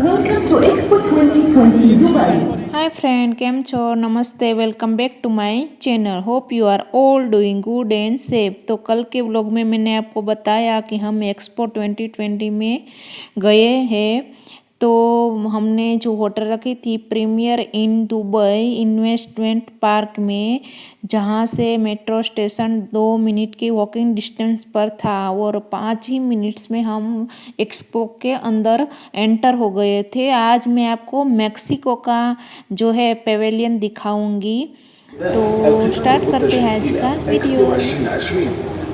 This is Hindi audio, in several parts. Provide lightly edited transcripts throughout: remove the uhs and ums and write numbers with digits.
Welcome to Expo 2020 Dubai. Hi friend, કેમ છો? नमस्ते, welcome back to my channel. Hope you are all doing good and safe. तो कल के व्लॉग में मैंने आपको बताया कि हम एक्सपो 2020 में गए हैं। तो हमने जो होटल रखी थी Premier Inn Dubai Investment Park में, जहाँ से मेट्रो स्टेशन 2 मिनट की वॉकिंग डिस्टेंस पर था और 5 ही मिनट्स में हम एक्सपो के अंदर एंटर हो गए थे। आज मैं आपको मैक्सिको का जो है पेवेलियन दिखाऊंगी। तो स्टार्ट करते हैं आज का video.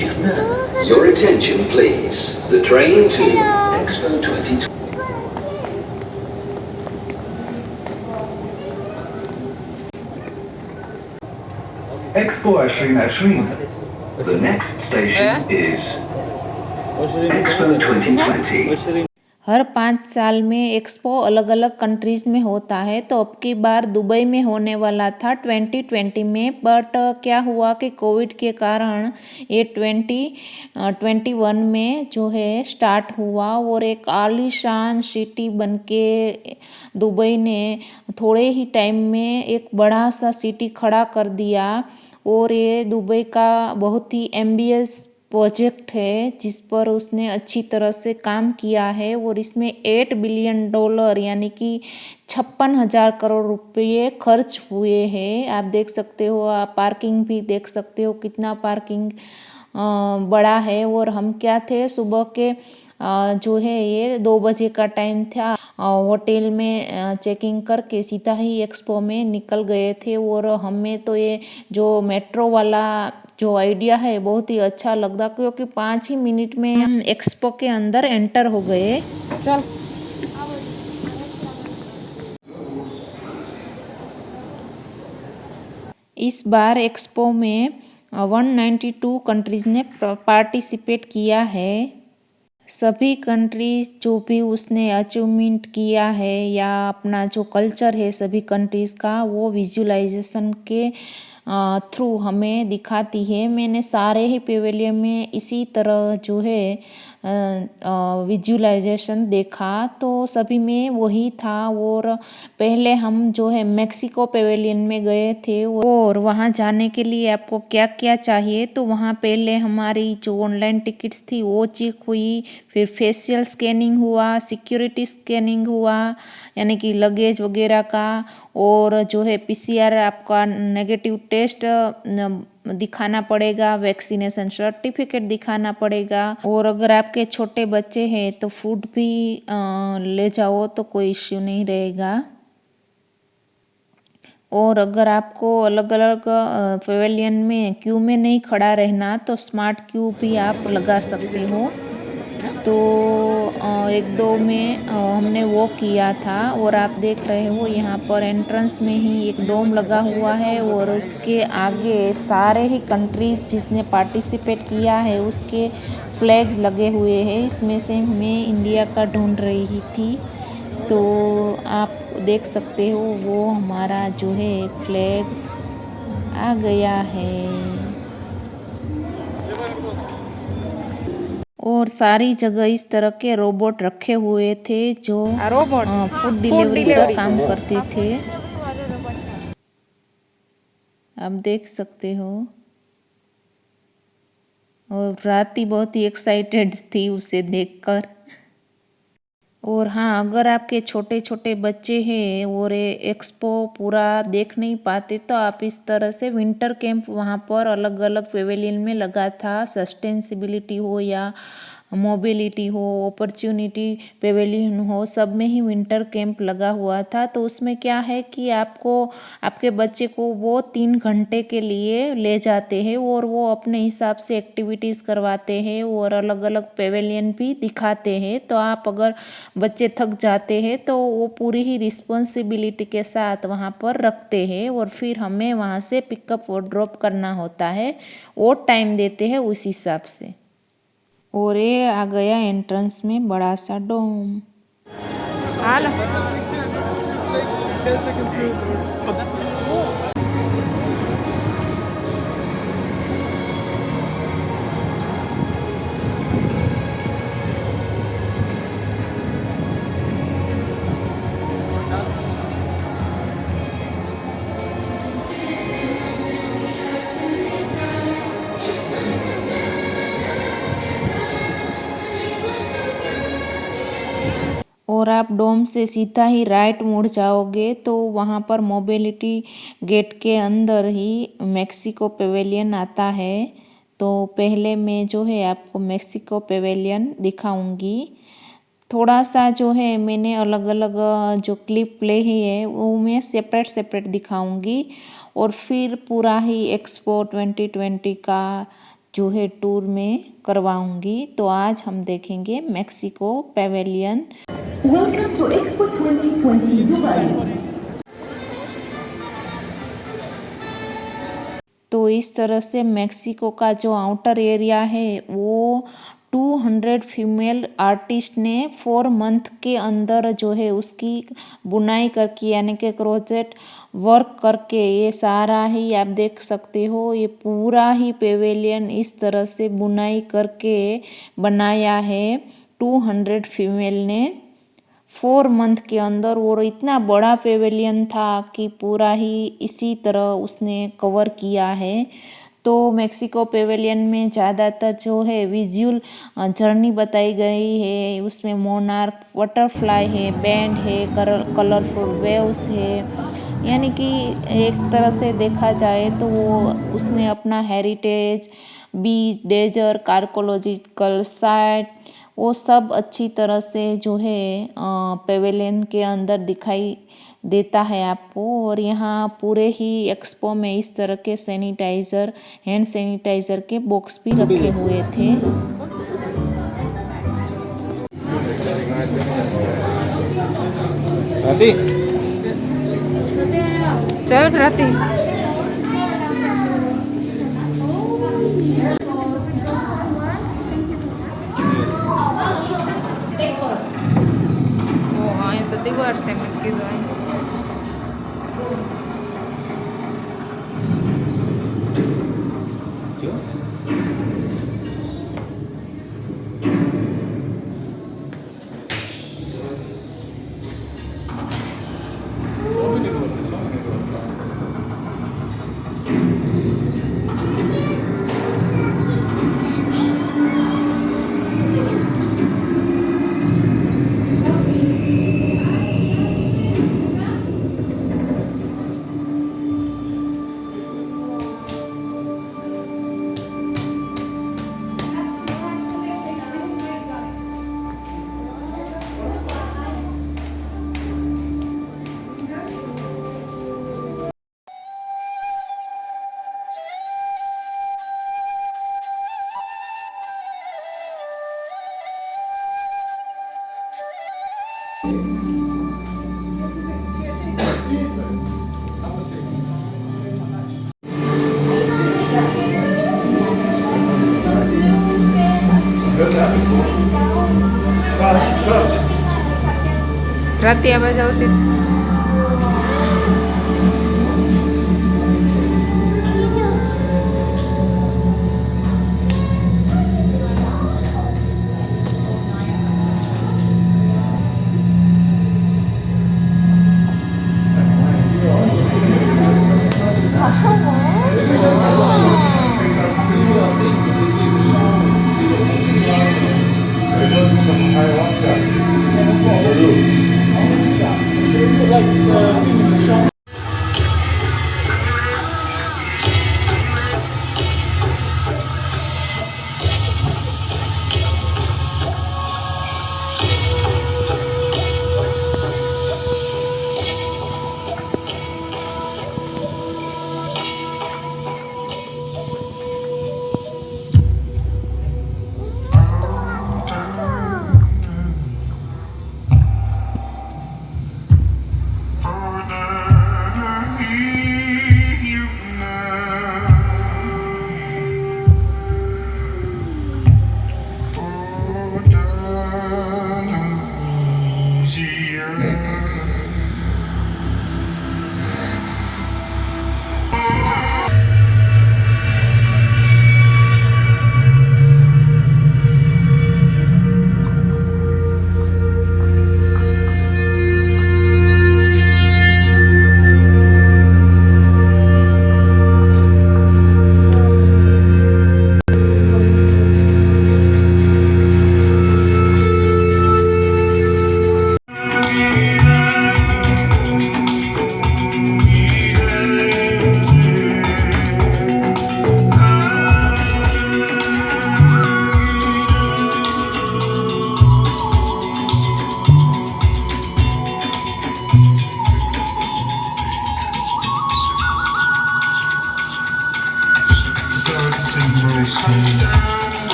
2. Your attention please. The train to Expo 2020. Expo 2020. The next station is Expo 2020. हर 5 साल में एक्सपो अलग अलग कंट्रीज में होता है। तो अब की बार दुबई में होने वाला था 2020 में, बट क्या हुआ कि कोविड के कारण ये 2021 में जो है स्टार्ट हुआ और एक आलीशान सिटी बनके दुबई ने थोड़े ही टाइम में एक बड़ा सा सिटी खड़ा कर दिया। और ये दुबई का बहुत ही एम्बियस प्रोजेक्ट है जिस पर उसने अच्छी तरह से काम किया है। और इसमें $8 बिलियन यानी कि 56,000 करोड़ रुपये खर्च हुए हैं। आप देख सकते हो, आप पार्किंग भी देख सकते हो कितना पार्किंग बड़ा है। और हम क्या थे, सुबह के जो है ये 2 बजे का टाइम था। होटल में चेकिंग करके सीधा ही एक्सपो में निकल गए थे। और हमें तो ये जो मेट्रो वाला जो आइडिया है बहुत ही अच्छा लगता, क्योंकि 5 ही मिनट में हम एक्सपो के अंदर एंटर हो गए। चल, इस बार एक्सपो में 192 कंट्रीज ने पार्टिसिपेट किया है। सभी कंट्रीज जो भी उसने अचीवमेंट किया है या अपना जो कल्चर है सभी कंट्रीज़ का, वो विजुअलाइजेशन के थ्रू हमें दिखाती है। मैंने सारे ही पेवेलियन में इसी तरह जो है विजुअलाइजेशन देखा, तो सभी में वही था। और पहले हम जो है मेक्सिको पेवेलियन में गए थे और वहाँ जाने के लिए आपको क्या क्या चाहिए, तो वहाँ पहले हमारी जो ऑनलाइन टिकट्स थी वो चेक हुई, फिर फेशियल स्कैनिंग हुआ, सिक्योरिटी स्कैनिंग हुआ यानी कि लगेज वगैरह का, और जो है पीसीआर आपका नेगेटिव टेस्ट दिखाना पड़ेगा, वैक्सीनेशन सर्टिफिकेट दिखाना पड़ेगा। और अगर आपके छोटे बच्चे हैं तो फूड भी ले जाओ तो कोई इश्यू नहीं रहेगा। और अगर आपको अलग अलग पेवेलियन में क्यू में नहीं खड़ा रहना तो स्मार्ट क्यू भी आप लगा सकते हो। तो 1-2 में हमने वो किया था। और आप देख रहे हो यहाँ पर एंट्रेंस में ही एक डोम लगा हुआ है और उसके आगे सारे ही कंट्रीज जिसने पार्टिसिपेट किया है उसके फ्लैग लगे हुए हैं। इसमें से मैं इंडिया का ढूंढ रही थी, तो आप देख सकते हो वो हमारा जो है फ्लैग आ गया है। और सारी जगह इस तरह के रोबोट रखे हुए थे जो फूड डिलीवरी का काम करते थे। आप देख सकते हो। और राती बहुत ही एक्साइटेड थी उसे देखकर। और हाँ, अगर आपके छोटे छोटे बच्चे हैं और एक्सपो पूरा देख नहीं पाते तो आप इस तरह से विंटर कैंप वहाँ पर अलग अलग पेवेलियन में लगा था। सस्टेनेबिलिटी हो या मोबिलिटी हो, अपॉर्चुनिटी पेवेलियन हो, सब में ही विंटर कैंप लगा हुआ था। तो उसमें क्या है कि आपको आपके बच्चे को वो 3 घंटे के लिए ले जाते हैं और वो अपने हिसाब से एक्टिविटीज़ करवाते हैं और अलग अलग पेवेलियन भी दिखाते हैं। तो आप अगर बच्चे थक जाते हैं तो वो पूरी ही रिस्पॉन्सिबिलिटी के साथ वहाँ पर रखते हैं और फिर हमें वहाँ से पिकअप और ड्रॉप करना होता है। वो टाइम देते हैं उस हिसाब से। और ये आ गया एंट्रेंस में बड़ा सा डोम। और आप डोम से सीधा ही राइट मुड़ जाओगे तो वहाँ पर मोबिलिटी गेट के अंदर ही मेक्सिको पेवेलियन आता है। तो पहले मैं जो है आपको मेक्सिको पेवेलियन दिखाऊंगी। थोड़ा सा जो है मैंने अलग अलग जो क्लिप प्ले है वो मैं सेपरेट दिखाऊंगी और फिर पूरा ही एक्सपो 2020 का जो है टूर में करवाऊंगी। तो आज हम देखेंगे Mexico pavilion. Welcome to Expo 2020 Dubai. तो इस तरह से मेक्सिको का जो आउटर एरिया है वो 200 फीमेल आर्टिस्ट ने 4 मंथ के अंदर जो है उसकी बुनाई करके यानी कि क्रोचेट वर्क करके ये सारा ही आप देख सकते हो। ये पूरा ही पेवेलियन इस तरह से बुनाई करके बनाया है 200 फीमेल ने 4 मंथ के अंदर। और इतना बड़ा पेवेलियन था कि पूरा ही इसी तरह उसने कवर किया है। तो मेक्सिको पेवेलियन में ज़्यादातर जो है विजुअल जर्नी बताई गई है। उसमें मोनार्क बटरफ्लाई है, बैंड है, कलरफुल वेव्स है, यानी कि एक तरह से देखा जाए तो वो उसने अपना हेरिटेज बीच डेजर्ट आर्कोलॉजिकल साइट वो सब अच्छी तरह से जो है पेवेलियन के अंदर दिखाई देता है आपको। और यहाँ पूरे ही एक्सपो में इस तरह के सैनिटाइज़र हैंड सैनिटाइज़र के बॉक्स भी रखे हुए थे। चल राती tadi gue harus semit gitu aja. Rati apa jauh itu?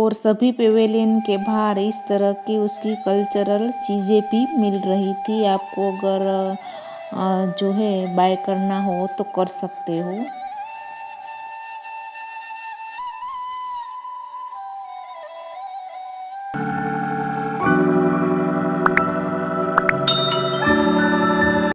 और सभी पेवेलियन के बाहर इस तरह की उसकी कल्चरल चीज़ें भी मिल रही थी। आपको अगर जो है बाय करना हो तो कर सकते हो।